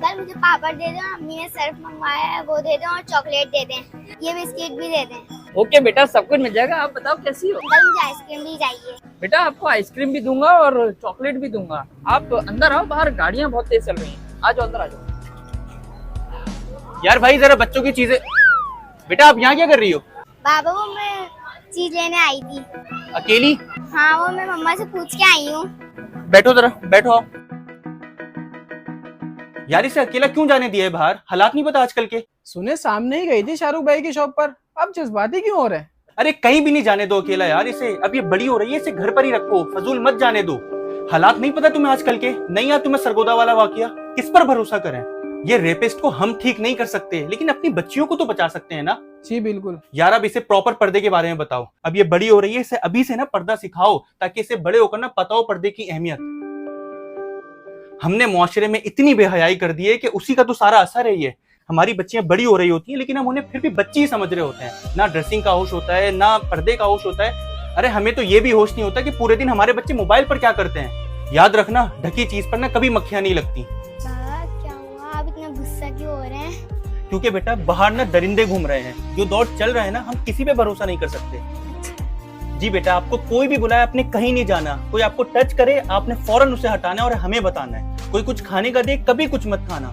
Uncle मुझे पापड़ दे दो, अम्मी ने सर्फ मंगवाया है वो दे दो और चॉकलेट दे दें, ये बिस्किट भी दे दें। ओके बेटा, सब कुछ मिल जाएगा। आप बताओ कैसी हो? अंकल मुझे आइसक्रीम भी चाहिए। बेटा आपको आइसक्रीम भी दूंगा और चॉकलेट भी दूंगा। आप अंदर आओ, बाहर गाड़ियां बहुत तेज चल रही हैं। आ जाओ अंदर आ जाओ। यार भाई जरा बच्चों की चीजें। बेटा आप यहाँ क्या कर रही हो? बाबा वो मैं चीज लेने आई थी। अकेली? हाँ वो मैं मम्मा से पूछ के आई हूँ। बैठो जरा, बैठो आओ। यार इसे अकेला क्यों जाने दिया है बाहर? हालात नहीं पता आजकल के। सुने सामने ही गई थी शाहरुख भाई की शॉप पर, अब जज्बाती क्यों हो रहे हैं? अरे कहीं भी नहीं जाने दो अकेला यार इसे। अब ये बड़ी हो रही है, इसे घर पर ही रखो, फजूल मत जाने दो। हालात नहीं पता तुम्हें आजकल के। नहीं यार तुम्हें सरगोदा वाला वाकया, किस पर भरोसा करें? ये रेपिस्ट को हम ठीक नहीं कर सकते, लेकिन अपनी बच्चियों को तो बचा सकते हैं ना। जी बिल्कुल। यार अब इसे प्रॉपर पर्दे के बारे में बताओ। अब ये बड़ी हो रही है, इसे अभी से ना पर्दा सिखाओ, ताकि इसे बड़े होकर ना पता हो पर्दे की अहमियत। हमने मुआशरे में इतनी बेहयाई कर दी है कि उसी का तो सारा असर है ये। हमारी बच्चियां बड़ी हो रही होती हैं, लेकिन हम उन्हें फिर भी बच्ची ही समझ रहे होते हैं। ना ड्रेसिंग का होश होता है, ना पर्दे का होश होता है। अरे हमें तो ये भी होश नहीं होता कि पूरे दिन हमारे बच्चे मोबाइल पर क्या करते हैं। याद रखना, ढकी चीज पर ना कभी मक्खियां नहीं लगती। क्या हुआ, आप इतना गुस्सा क्यों हो रहे हैं? क्योंकि बेटा बाहर ना दरिंदे घूम रहे हैं, जो दौर चल रहा है ना, हम किसी पे भरोसा नहीं कर सकते। जी बेटा, आपको कोई भी बुलाए आपने कहीं नहीं जाना। कोई आपको टच करे आपने फौरन उसे हटाना और हमें बताना है। कोई कुछ खाने का दे कभी कुछ मत खाना।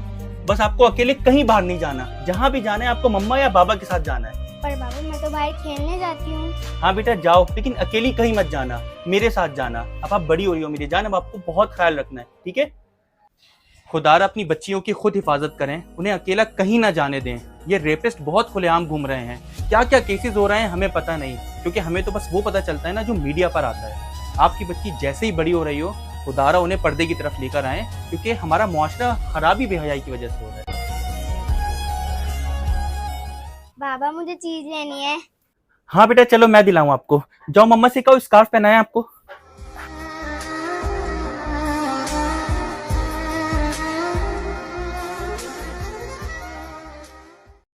बस आपको अकेले कहीं बाहर नहीं जाना। जहां भी जाना है आपको मम्मा या बाबा के साथ जाना है। पर बाबा मैं तो बाहर खेलने जाती हूँ। हाँ बेटा जाओ, लेकिन अकेली कहीं मत जाना, मेरे साथ जाना। अब आप बड़ी हो रही हो मेरी जान, अब आपको बहुत ख्याल रखना है, ठीक है? खुदारा अपनी बच्चियों की खुद हिफाजत करें, उन्हें अकेला कहीं ना जाने दें। ये रेपिस्ट बहुत खुलेआम घूम रहे हैं। क्या क्या केसेस हो रहे हैं हमें पता नहीं, क्योंकि हमें तो बस वो पता चलता है ना जो मीडिया पर आता है। आपकी बच्ची जैसे ही बड़ी हो रही हो, खुदारा उन्हें पर्दे की तरफ लेकर आए, क्योंकि हमारा मुआशरा खराबी बेहयाई की वजह से हो रहा है। बाबा मुझे चीज लेनी है। हाँ बेटा चलो मैं दिलाऊं आपको। जाओ मम्मा से कहो स्कार्फ पहनाए आपको।